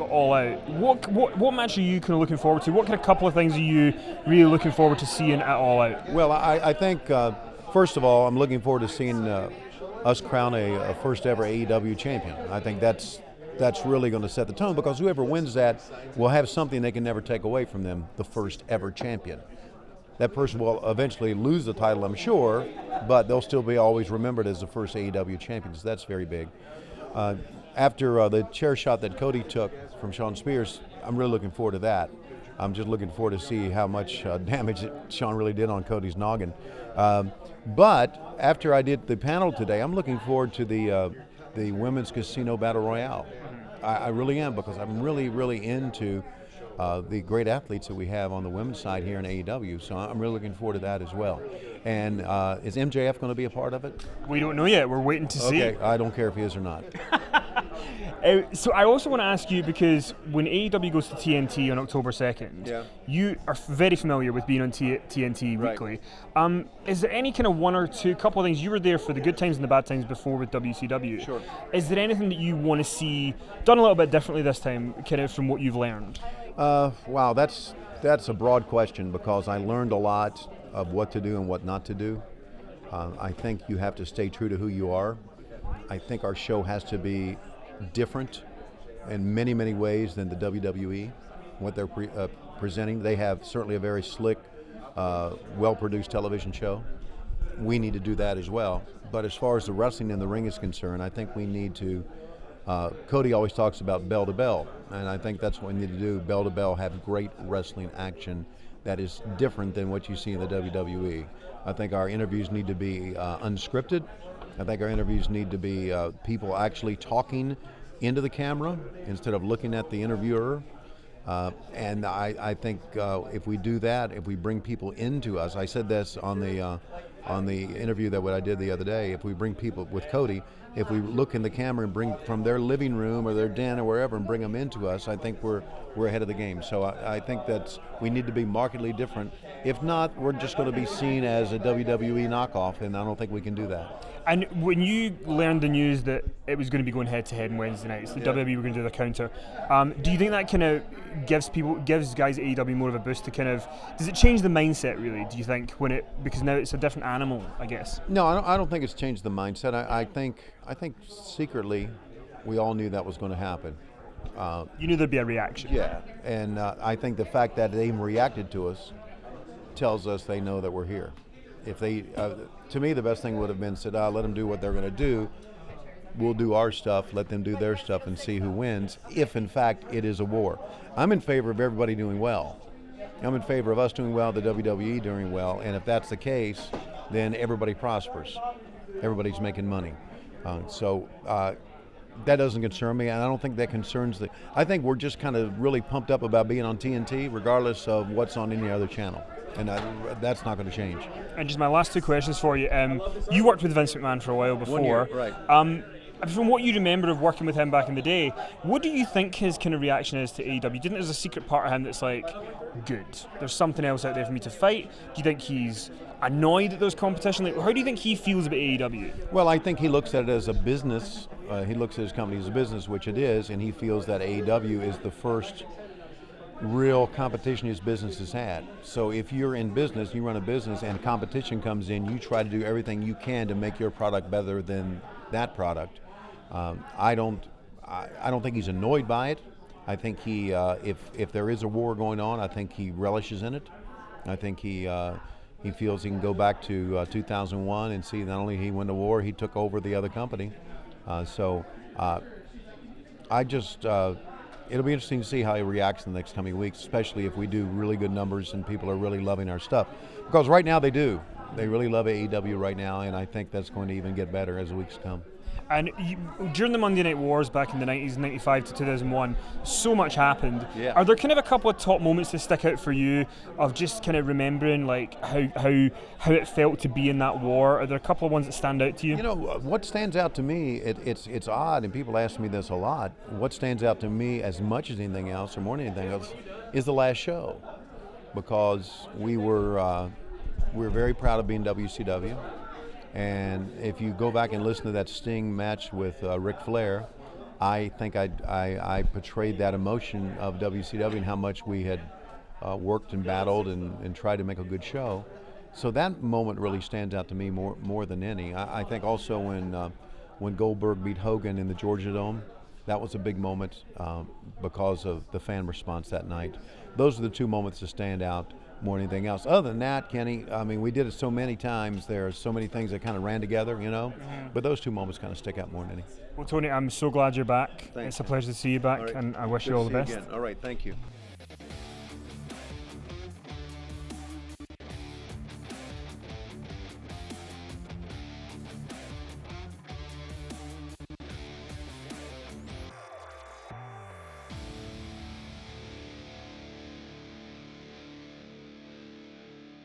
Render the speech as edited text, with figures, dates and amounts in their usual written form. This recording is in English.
All Out. What match are you kind of looking forward to? What kind of couple of things are you really looking forward to seeing at All Out? Well, I think, first of all, I'm looking forward to seeing us crown a first ever AEW champion. I think that's really going to set the tone, because whoever wins that will have something they can never take away from them, the first ever champion. That person will eventually lose the title, I'm sure, but they'll still be always remembered as the first AEW champion, so that's very big. After the chair shot that Cody took from Shawn Spears, I'm really looking forward to that. I'm just looking forward to see how much damage Shawn really did on Cody's noggin. But after I did the panel today, I'm looking forward to the Women's Casino Battle Royale. I really am, because I'm really, really into the great athletes that we have on the women's side here in AEW, so I'm really looking forward to that as well. And is MJF going to be a part of it? We don't know yet. We're waiting to see. Okay, I don't care if he is or not. So I also want to ask you, because when AEW goes to TNT on October 2nd, you are very familiar with being on TNT weekly. Is there any kind of one or two, couple of things, you were there for the good times and the bad times before with WCW. Sure. Is there anything that you want to see done a little bit differently this time, kind of from what you've learned? Wow, that's a broad question, because I learned a lot of what to do and what not to do. I think you have to stay true to who you are. I think our show has to be different in many, many ways than the WWE, what they're presenting. They have certainly a very slick, well-produced television show. We need to do that as well. But as far as the wrestling in the ring is concerned, I think we need to, Cody always talks about bell to bell, and I think that's what we need to do, bell to bell, have great wrestling action that is different than what you see in the WWE. I think our interviews need to be unscripted. I think our interviews need to be people actually talking into the camera instead of looking at the interviewer. And I think if we do that, if we bring people into us, I said this on the interview that I did the other day, if we bring people with Cody, if we look in the camera and bring from their living room or their den or wherever and bring them into us, I think we're ahead of the game. So I think we need to be markedly different. If not, we're just going to be seen as a WWE knockoff, and I don't think we can do that. And when you learned the news that it was going to be going head-to-head on Wednesday nights, the WWE were going to do the counter, do you think that kind of gives guys at AEW more of a boost to kind of, does it change the mindset really, do you think, because now it's a different animal, I guess? No, I don't think it's changed the mindset. I think secretly we all knew that was going to happen. You knew there'd be a reaction. Yeah, and I think the fact that they even reacted to us tells us they know that we're here. If they, to me, the best thing would have been said, let them do what they're going to do. We'll do our stuff, let them do their stuff, and see who wins, if in fact it is a war. I'm in favor of everybody doing well. I'm in favor of us doing well, the WWE doing well, and if that's the case, then everybody prospers. Everybody's making money. So that doesn't concern me, and I don't think that concerns I think we're just kind of really pumped up about being on TNT, regardless of what's on any other channel. And that's not going to change. And just my last two questions for you. You worked with Vince McMahon for a while before. 1 year, right. From what you remember of working with him back in the day, what do you think his kind of reaction is to AEW? Do you think there's a secret part of him that's like, good, there's something else out there for me to fight? Do you think he's annoyed that there's competition? Like, how do you think he feels about AEW? Well, I think he looks at it as a business. He looks at his company as a business, which it is, and he feels that AEW is the first real competition his business has had. So if you're in business, you run a business, and competition comes in, you try to do everything you can to make your product better than that product. I don't think he's annoyed by it. I think he, if there is a war going on, I think he relishes in it. I think he feels he can go back to 2001 and see not only he won the war, he took over the other company. It'll be interesting to see how he reacts in the next coming weeks, especially if we do really good numbers and people are really loving our stuff. Because right now they do. They really love AEW right now, and I think that's going to even get better as the weeks come. And during the Monday Night Wars back in the 90s, 95 to 2001, so much happened. Yeah. Are there kind of a couple of top moments that stick out for you of just kind of remembering like how it felt to be in that war? Are there a couple of ones that stand out to you? You know, what stands out to me, it's odd, and people ask me this a lot, what stands out to me as much as anything else, or more than anything else, is the last show. Because we were very proud of being WCW. And if you go back and listen to that Sting match with Ric Flair, I think I portrayed that emotion of WCW and how much we had worked and battled and tried to make a good show. So that moment really stands out to me more than any. I think also when Goldberg beat Hogan in the Georgia Dome, that was a big moment because of the fan response that night. Those are the two moments that stand out more than anything else. Other than that, Kenny, I mean, we did it so many times. There are so many things that kind of ran together, you know. But those two moments kind of stick out more than any. Well, Tony, I'm so glad you're back. Thanks. It's a pleasure to see you back, All right. and I wish Good you all to the see best. Again. All right, thank you.